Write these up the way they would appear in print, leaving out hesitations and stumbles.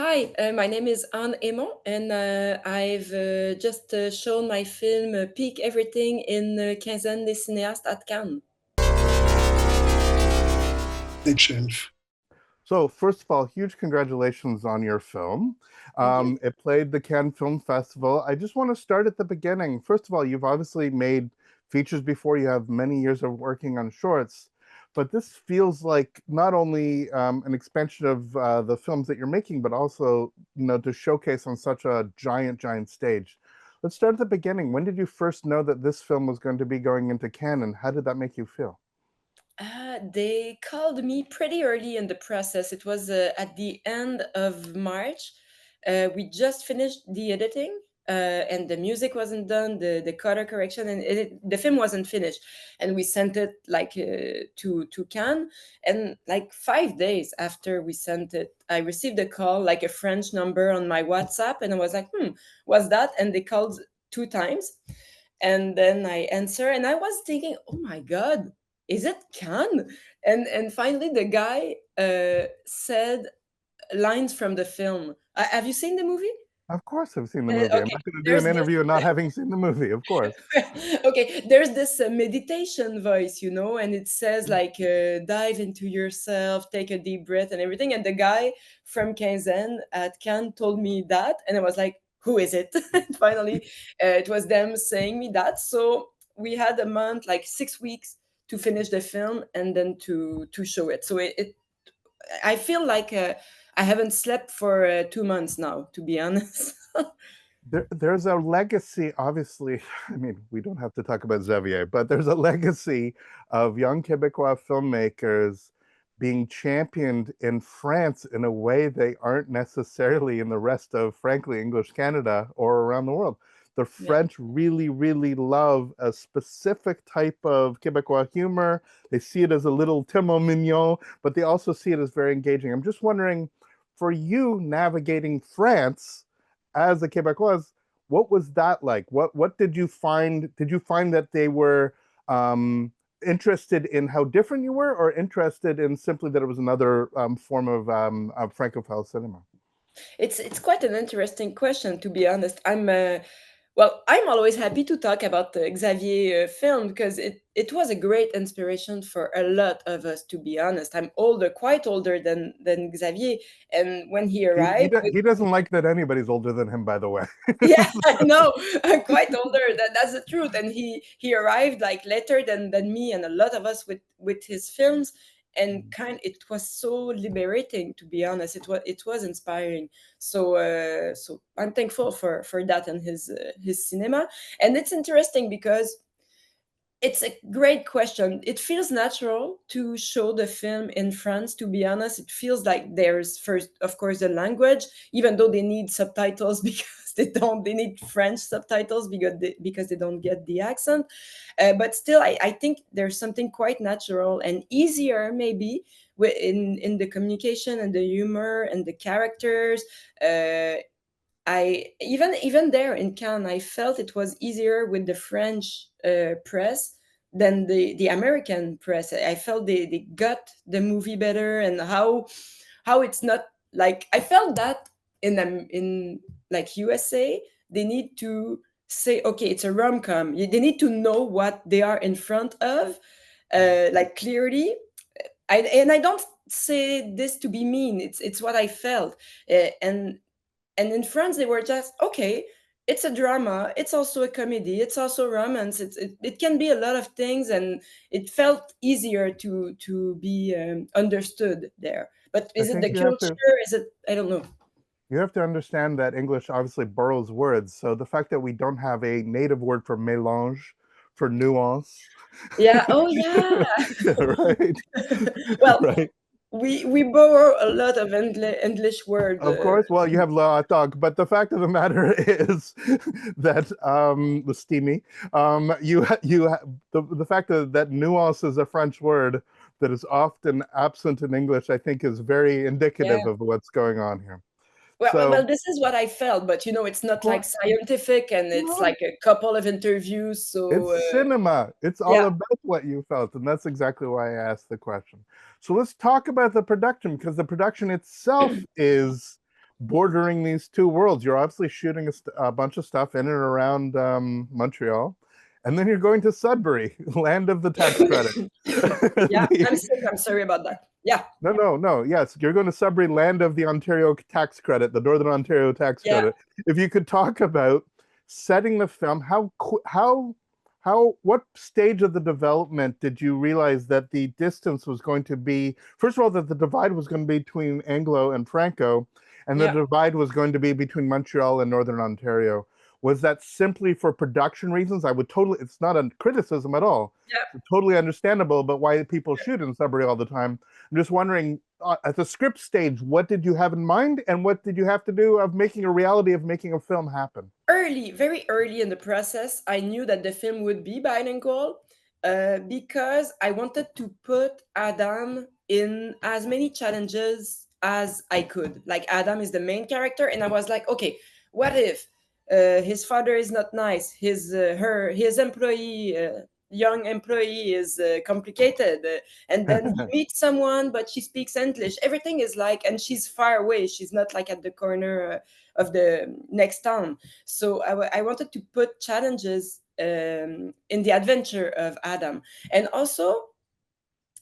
Hi, my name is Émond, and I've just shown my film Peak Everything in Quinzaine des cinéastes at Cannes. Shelf. So, first of all, huge congratulations on your film. Thank you. It played the Cannes Film Festival. I just want to start at the beginning. First of all, you've obviously made features before. You have many years of working on shorts, but this feels like not only an expansion of the films that you're making, but also, to showcase on such a giant, giant stage. Let's start at the beginning. When did you first know that this film was going to be going into Cannes, and how did that make you feel? They called me pretty early in the process. It was at the end of March. We just finished the editing, and the music wasn't done, the color correction, and the film wasn't finished. And we sent it to Cannes. And like 5 days after we sent it, I received a call, like a French number on my WhatsApp, and I was like, what's that? And they called two times. And then I answer, and I was thinking, oh my God, is it Cannes? And finally the guy said lines from the film. Have you seen the movie? Of course, I've seen the movie. I'm Okay, not going to do there's an this. interview not having seen the movie, of course. Okay, there's this meditation voice, and it says like dive into yourself, take a deep breath, and everything. And the guy from Quinzaine at Cannes told me that, and I was like, who is it? And finally, it was them saying me that. So we had a month, like 6 weeks, to finish the film and then to show it. So it I feel like I haven't slept for 2 months now, to be honest. There's a legacy, obviously. I mean, we don't have to talk about Xavier, but there's a legacy of young Quebecois filmmakers being championed in France in a way they aren't necessarily in the rest of, frankly, English Canada or around the world. The Yeah. French really, really love a specific type of Quebecois humor. They see it as a little Timon Mignon, but they also see it as very engaging. I'm just wondering, for you navigating France as a Quebecois, what was that like? What did you find? Did you find that they were interested in how different you were, or interested in simply that it was another form of Francophile cinema? It's quite an interesting question, to be honest. I'm always happy to talk about the Xavier film because it was a great inspiration for a lot of us. To be honest, I'm older, quite older than Xavier, and when he arrived, He doesn't like that anybody's older than him, by the way. yeah, I know, I'm quite older. That's the truth, and he arrived like later than me and a lot of us with his films, and it was so liberating, to be honest. It was inspiring. So I'm thankful for that and his cinema. And it's interesting because it's a great question. It feels natural to show the film in France, to be honest. It feels like there's first, of course, the language, even though they need subtitles because they need French subtitles because they don't get the accent. But still, I think there's something quite natural and easier, maybe, in the communication and the humor and the characters. I even there in Cannes, I felt it was easier with the French press than the American press. I felt they got the movie better, and how it's not like I felt that in like USA they need to say, okay, it's a rom-com. They need to know what they are in front of, like clearly. And I don't say this to be mean. It's what I felt, and in France they were just okay, it's a drama, it's also a comedy, it's also romance, it can be a lot of things, and it felt easier to be understood there. But I is it think the culture? Is it, I don't know. you have to understand that English obviously borrows words. So the fact that we don't have a native word for mélange, for nuance, Yeah, oh yeah. right, Well, right. we borrow a lot of English word. Of course, well, you have la talk, but the fact of the matter is that the steamy, the fact that nuance is a French word that is often absent in English, I think, is very Yeah. indicative of what's going on here. Well, So, this is what I felt, but it's of not like course, scientific, and it's no, like a couple of interviews. So it's cinema. It's all yeah, about what you felt, and that's exactly why I asked the question. So let's talk about the production, because the production itself is bordering these two worlds. You're obviously shooting a bunch of stuff in and around Montreal, and then you're going to Sudbury, land of the tax credit. Yeah, I'm sick. I'm sorry about that. Yeah. No. Yes, you're going to Sudbury, land of the Ontario tax credit, the Northern Ontario tax Yeah. credit. If you could talk about setting the film, what stage of the development did you realize that the distance was going to be? First of all, that the divide was going to be between Anglo and Franco, and the Yeah. divide was going to be between Montreal and Northern Ontario. Was that simply for production reasons? It's not a criticism at all. Yeah. It's totally understandable, but why people shoot in Sudbury all the time. I'm just wondering, at the script stage, what did you have in mind, and what did you have to do of making a reality of making a film happen? Very early in the process, I knew that the film would be bilingual because I wanted to put Adam in as many challenges as I could. Like, Adam is the main character, and I was like, okay, what if his father is not nice? His employee. Young employee is complicated, and then he meets someone, but she speaks English. Everything is like, and she's far away. She's not like at the corner of the next town. So I wanted to put challenges in the adventure of Adam. And also,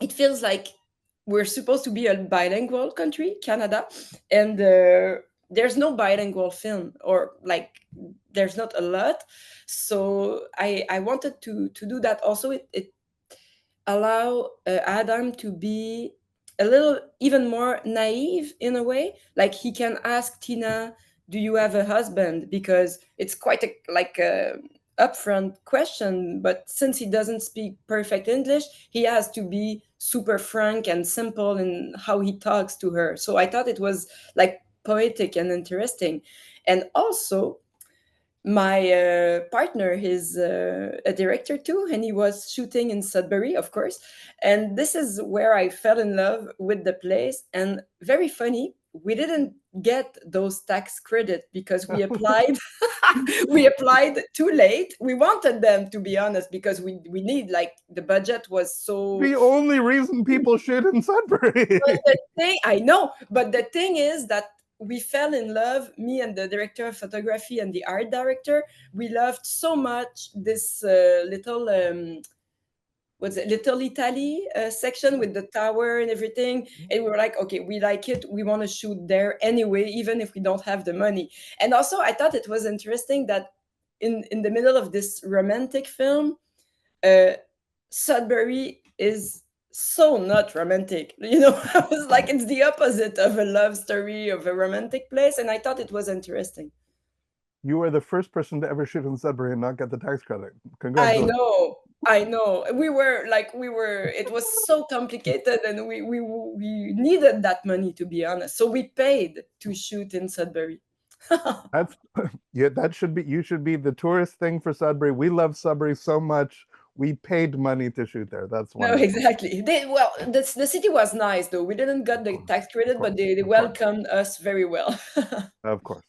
it feels like we're supposed to be a bilingual country, Canada, and there's no bilingual film, or like there's not a lot. So I wanted to do that. Also, it allow Adam to be a little even more naive in a way. Like, he can ask Tina, "Do you have a husband?" Because it's quite a upfront question. But since he doesn't speak perfect English, he has to be super frank and simple in how he talks to her. So I thought it was like poetic and interesting, and also my partner is a director too, and he was shooting in Sudbury, of course. And this is where I fell in love with the place. And very funny, we didn't get those tax credit because we applied we applied too late. We wanted them, to be honest, because we need, like, the budget was so. The only reason people shoot in Sudbury. But the thing, I know, but the thing is that we fell in love, me and the director of photography and the art director. We loved so much this little what's it, Little Italy section with the tower and everything. And we were like, okay, we like it. We want to shoot there anyway, even if we don't have the money. And also, I thought it was interesting that in the middle of this romantic film, uh, Sudbury is so not romantic. I was like, it's the opposite of a love story, of a romantic place. And I thought it was interesting. You were the first person to ever shoot in Sudbury and not get the tax credit. I Congratulations. know. I know. It was so complicated, and we needed that money, to be honest. So we paid to shoot in Sudbury. That's yeah, you should be the tourist thing for Sudbury. We love Sudbury so much. We paid money to shoot there. That's No, wonderful. exactly. The city was nice, though. We didn't get the tax credit, but they Of course. welcomed us very well. Of course.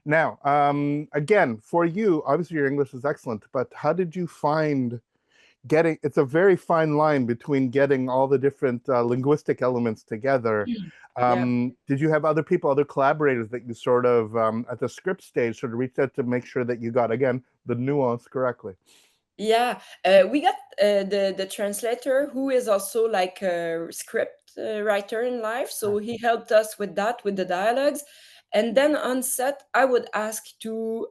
Now, again, for you, obviously your English is excellent, but how did you find it's a very fine line between getting all the different linguistic elements together. Yeah. Did you have other people, other collaborators that you sort of, at the script stage, sort of reached out to make sure that you got, again, the nuance correctly? Yeah, we got the translator, who is also like a script writer in life. So he helped us with that, with the dialogues. And then on set, I would ask to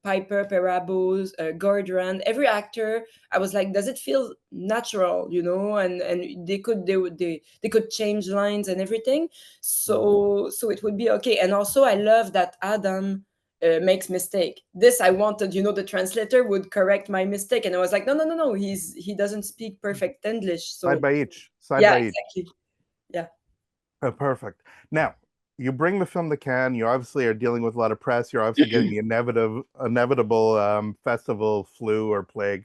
Piper, Perabos, Gordran, every actor. I was like, does it feel natural, And they could change lines and everything. So it would be okay. And also, I love that Adam makes mistake. This I wanted, the translator would correct my mistake, and I was like, no, he doesn't speak perfect English. Side So by each. yeah, exactly. Yeah. Oh, perfect. Now, you bring the film to Cannes. You obviously are dealing with a lot of press. You're obviously getting the inevitable festival flu or plague.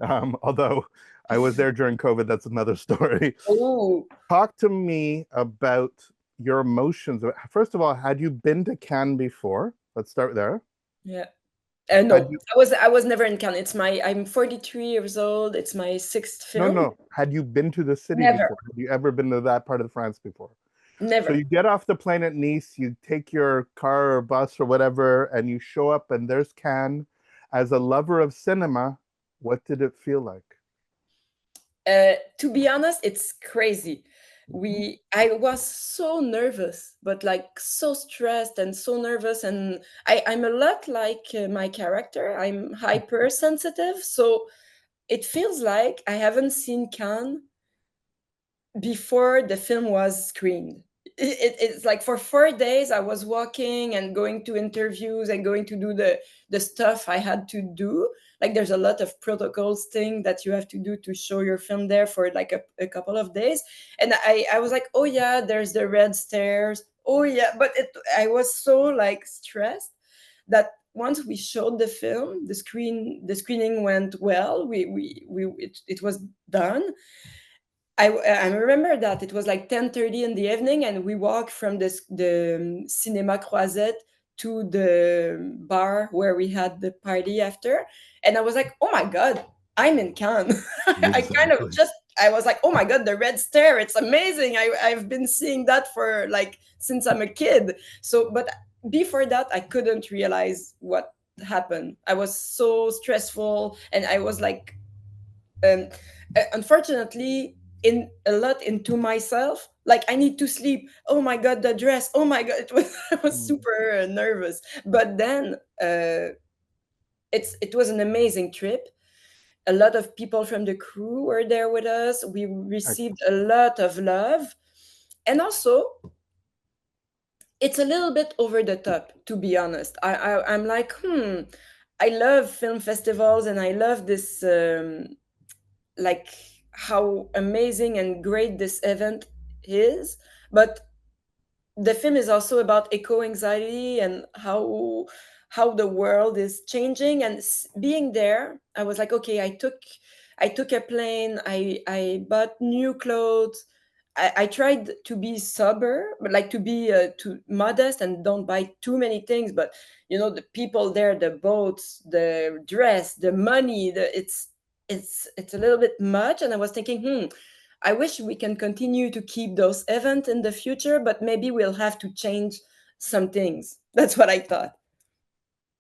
Although I was there during COVID, that's another story. Oh, Talk to me about your emotions. First of all, had you been to Cannes before? Let's start there. yeah. No, I was never in Cannes. I'm 43 years old. It's my sixth film. No. Had you been to the city Never. before? Have you ever been to that part of France before? So Never. you get off the plane at Nice, you take your car or bus or whatever, and you show up, and there's Cannes. As a lover of cinema, what did it feel like? To be honest, it's crazy. Mhm. I was so nervous, but like so stressed and so nervous, and I'm a lot like my character. I'm hypersensitive, so it feels like I haven't seen Cannes before the film was screened. It's like for 4 days I was walking and going to interviews and going to do the stuff I had to do. Like there's a lot of protocols thing that you have to do to show your film there for like a couple of days. And I was like, oh yeah, there's the red stairs. Oh yeah, but I was so like stressed that once we showed the film, the screening went well. It was done. I remember that it was like 10:30 in the evening, and we walked from the Cinema Croisette to the bar where we had the party after, and I was like, "Oh my god, I'm in Cannes." I kind of Exactly. just I was like, "Oh my god, the red stair, it's amazing. I've been seeing that for like since I'm a kid." So, but before that, I couldn't realize what happened. I was so stressful, and I was like um, unfortunately in a lot into myself, like I need to sleep, oh my god, the dress, oh my god, it was I was Mm, super nervous. But then it was an amazing trip. A lot of people from the crew were there with us. We received excellent. a lot of love, and also it's a little bit over the top, to be honest. I'm like, I love film festivals and I love this like how amazing and great this event is, but the film is also about eco anxiety and how the world is changing. And being there, I was like, okay, I took a plane, I bought new clothes. I tried to be sober, but like to be too modest and don't buy too many things. But you know, the people there, the boats, the dress, the money, it's a little bit much. And I was thinking, I wish we can continue to keep those events in the future, but maybe we'll have to change some things. That's what I thought.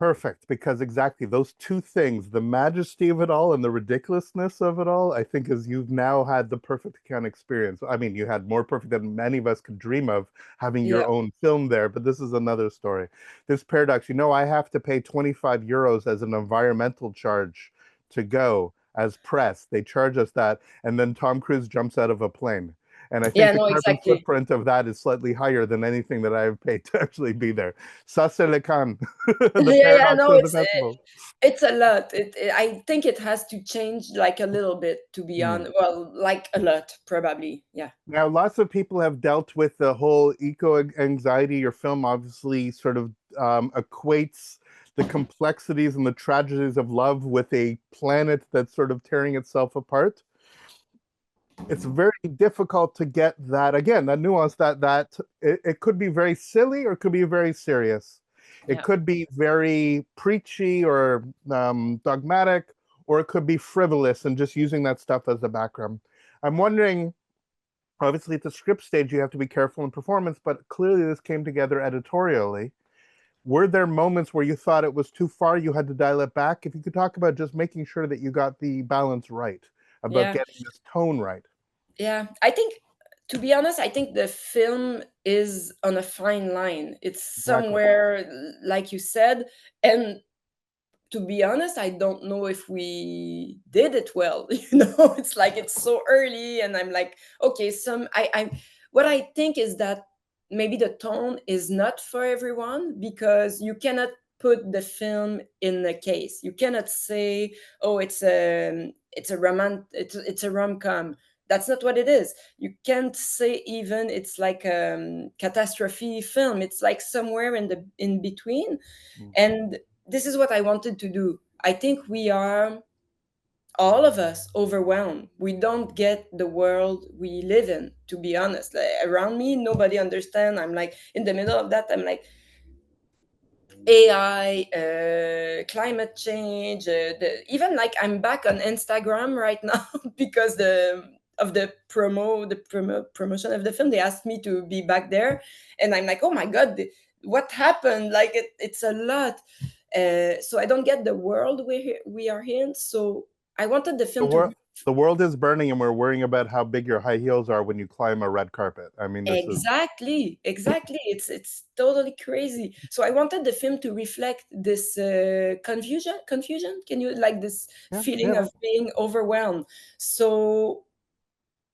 Perfect, because exactly those two things, the majesty of it all and the ridiculousness of it all, I think is you've now had the perfect kind of experience. I mean, you had more perfect than many of us could dream of having Yeah. your own film there, but this is another story. This paradox, I have to pay 25 euros as an environmental charge to go as press. They charge us that, and then Tom Cruise jumps out of a plane. And I think Yeah, the no, carbon exactly. footprint of that is slightly higher than anything that I've paid to actually be there. Ça, c'est le can. The Yeah, paradox no, of the festival. it's a lot. I think it has to change like a little bit, to be Hmm. honest. Well, like a lot, probably. Yeah. Now, lots of people have dealt with the whole eco anxiety. Your film obviously sort of equates the complexities and the tragedies of love with a planet that's sort of tearing itself apart. It's very difficult to get that again, that nuance that it could be very silly or it could be very serious. It Yeah. could be very preachy or dogmatic, or it could be frivolous and just using that stuff as the background. I'm wondering, obviously at the script stage you have to be careful in performance, but clearly this came together editorially. Were there moments where you thought it was too far, you had to dial it back? If you could talk about just making sure that you got the balance right, about Yeah. getting this tone right. Yeah. I think, to be honest, I think the film is on a fine line. It's Exactly. somewhere, like you said. And to be honest, I don't know if we did it well. It's like it's so early, and I'm like, okay, what I think is that maybe the tone is not for everyone, because you cannot put the film in a case. You cannot say, oh, it's a rom-com. That's not what it is. You can't say even it's like a catastrophe film. It's like somewhere in between. Mm. And this is what I wanted to do. I think we are, all of us, overwhelmed. We don't get the world we live in, to be honest. Like, around me, nobody understand. I'm like in the middle of that. I'm like, AI, climate change, even like I'm back on Instagram right now because of the promotion of the film. They asked me to be back there, and I'm like, oh my god, what happened? Like it's a lot. So I don't get the world we are in. So I wanted the The film to world the world is burning, and we're worrying about how big your high heels are when you climb a red carpet. I mean, this is exactly. It's totally crazy. So I wanted the film to reflect this confusion. Can you like this yeah, feeling yeah. of being overwhelmed? So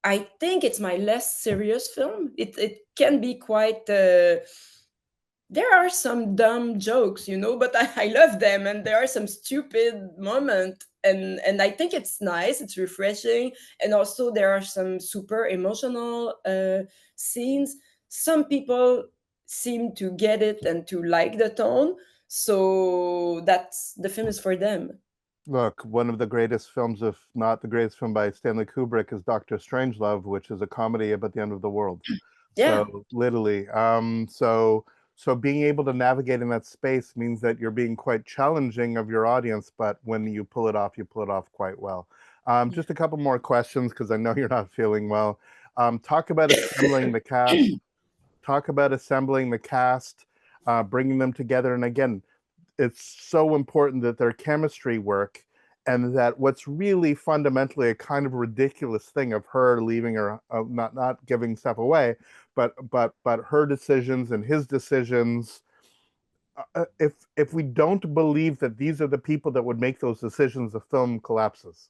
I think it's my less serious film. It can be quite. There are some dumb jokes, but I love them, and there are some stupid moments, and I think it's nice, it's refreshing, and also there are some super emotional scenes. Some people seem to get it and to like the tone, so that's the film is for them. Look, one of the greatest films, if not the greatest film by Stanley Kubrick, is Doctor Strangelove, which is a comedy about the end of the world. Yeah, So literally, so being able to navigate in that space means that you're being quite challenging of your audience, but when you pull it off quite well. yeah. Just a couple more questions because I know you're not feeling well. Talk about assembling the cast. Talk about assembling the cast, bringing them together, and again, it's so important that their chemistry work, and that what's really fundamentally a kind of ridiculous thing of her leaving her, not giving stuff away, but her decisions and his decisions. If we don't believe that these are the people that would make those decisions, the film collapses.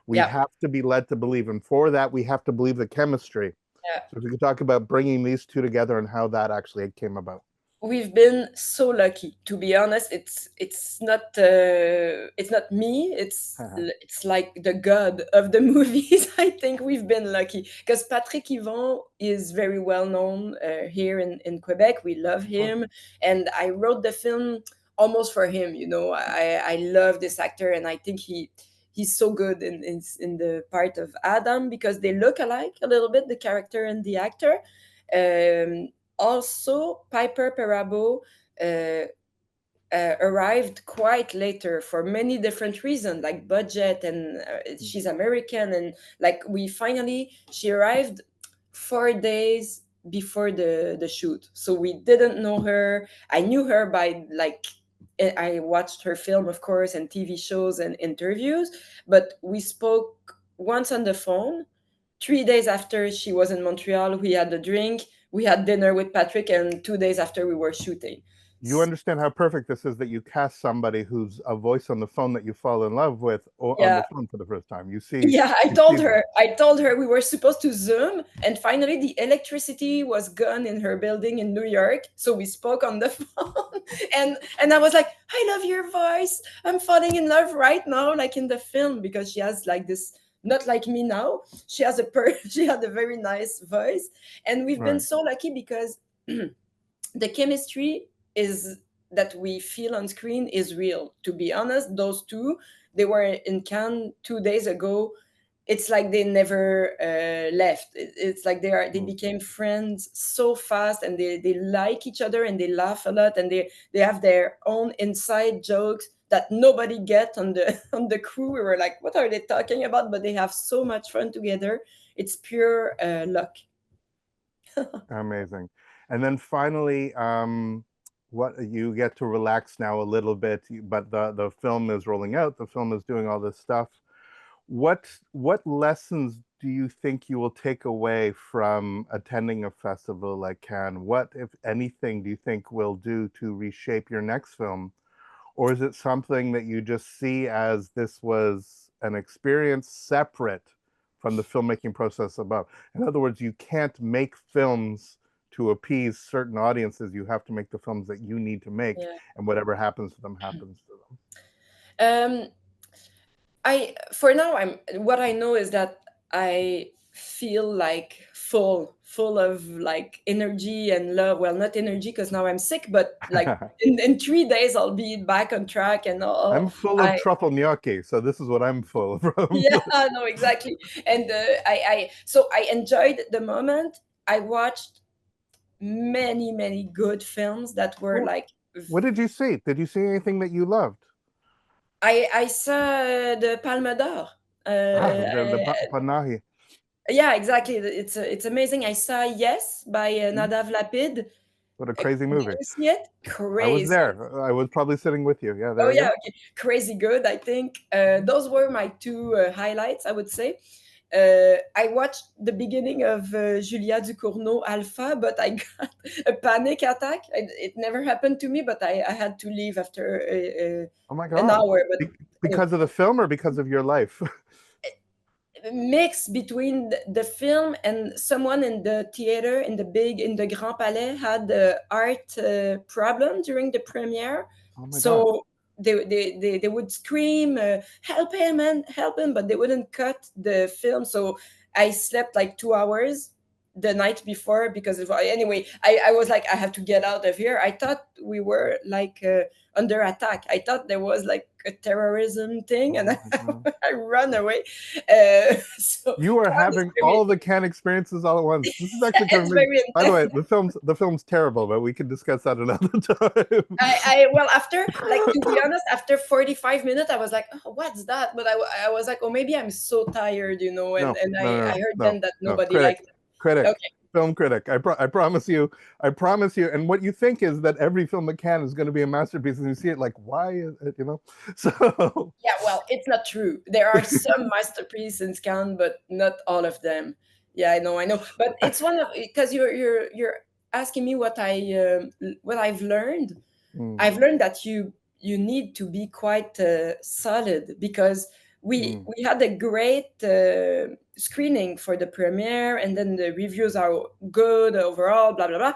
We Yeah. have to be led to believe, and for that we have to believe the chemistry. Yeah. So if we could talk about bringing these two together and how that actually came about. We've been so lucky, to be honest. It's not me. It's like the god of the movies. I think we've been lucky because Patrick Yvon is very well known here in Quebec. We love him, and I wrote the film almost for him. I love this actor, and I think he's so good in the part of Adam because they look alike a little bit, the character and the actor. Um, Also, Piper Perabo uh, arrived quite later for many different reasons, like budget, and she's American, and like she arrived 4 days before the shoot, so we didn't know her. I knew her by like I watched her film, of course, and TV shows and interviews, but we spoke once on the phone. 3 days after she was in Montreal, we had a drink, we had dinner with Patrick, and 2 days after we were shooting. You understand how perfect this is that you cast somebody who's a voice on the phone that you fall in love with, or on Yeah, the phone for the first time. yeah, I You told see that. her. I told her we were supposed to Zoom, and finally the electricity was gone in her building in New York. So we spoke on the phone, and I was like, "I love your voice. I'm falling in love right now, like in the film, because she has like this." Not like me now. She has she had a very nice voice, and we've been Right. so lucky because the chemistry is that we feel on screen is real. To be honest, those two, they were in Cannes 2 days ago. It's like they never left. It's like they Mm. became friends so fast, and they like each other, and they laugh a lot, and they have their own inside jokes that nobody get on the on the crew. We were like, what are they talking about? But they have so much fun together. It's pure luck. Amazing. And then finally, what you get to relax now a little bit, but the film is rolling out. The film is doing all this stuff. What lessons do you think you will take away from attending a festival like Cannes? What, if anything, do you think will do to reshape your next film? Or is it something that you just see as this was an experience separate from the filmmaking process above? In other words, you can't make films to appease certain audiences. You have to make the films that you need to make, Yeah. and whatever happens to them happens to them. Um, I for now I'm what I know is that I feel like full of like energy and love. Well, not energy because now I'm sick, but like in 3 days I'll be back on track, and I'm full of I truffle gnocchi, so this is what I'm full from. yeah, no, exactly. And I enjoyed the moment. I watched many good films that were like What did you see? Did you see anything that you loved? I saw the Palme d'Or. Ah, Uh, the Panahi. Yeah, exactly. It's amazing. I saw Yes by Hmm? Nadav Lapid. What a Did crazy movie. you see it? I was Crazy. there. I was probably sitting with you. Yeah, Oh there you yeah, go. okay. Crazy good. I think Mhm. those were my two highlights. I would say. I watched the beginning of Julia Ducournau Alpha, but I got a panic attack. It never happened to me, but I had to leave after Oh my an God. hour. But Be- anyway, because of the film or because of your life? mix between the film and someone in the theater in the Grand Palais had the art problem during the premiere. Oh my God. So they would scream, help him and help him, but they wouldn't cut the film. So I slept like 2 hours the night before because of, anyway, I was like, I have to get out of here. I thought we were like under attack. I thought there was like a terrorism thing, and Oh my God. I run away. So You are Cannes is having very, all the Cannes experiences all at once. This is actually it's confirming. very By the way, intense. the film's terrible, but we can discuss that another time. Well, after, like, to be honest, after 45 minutes, I was like, oh, what's that? But I was like, oh, maybe I'm so tired, and No, no, no, I no, heard no, then that no. nobody Critic, liked it. critic, Okay. film critic. I promise you. I promise you. And what you think is that every film that can is going to be a masterpiece, and you see it like, why is it? So Yeah, well, it's not true. There are some masterpieces in Cannes, but not all of them. Yeah, I know. But it's one of, because you're asking me what I've learned. Mm, I've learned that you need to be quite solid, because mm, we had a great screening for the premiere, and then the reviews are good overall, blah blah blah.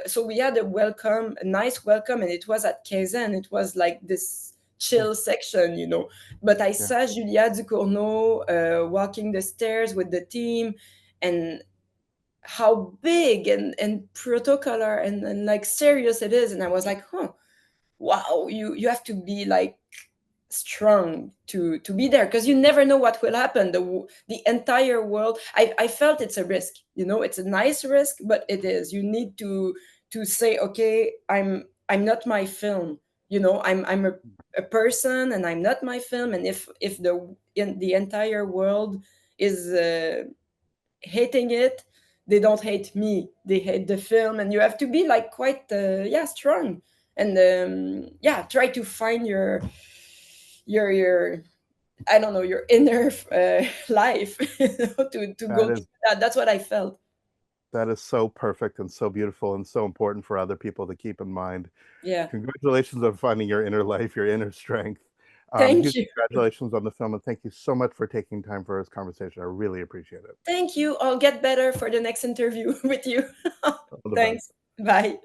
So we had a nice welcome, and it was at Kaizen. It was like this mm, chill section, But I yeah, saw Julia Ducournau walking the stairs with the team, and how big and protocolar and like serious it is, and I was like, huh, wow, you have to be like strong to be there, because you never know what will happen. The entire world, I felt it's a risk, it's a nice risk, but it is, you need to say, okay, I'm not my film, I'm a person, and I'm not my film. And if the entire world is hating it, they don't hate me, they hate the film. And you have to be like quite yeah, strong, and yeah, try to find your I don't know, your inner life, to that go through is that. That's what I felt. that is so perfect and so beautiful and so important for other people to keep in mind. Yeah, Congratulations on finding your inner life, your inner strength. thank Huge you. congratulations on the film, and thank you so much for taking time for this conversation. I really appreciate it. Thank you. I'll get better for the next interview with you. All the best. Thanks. Bye.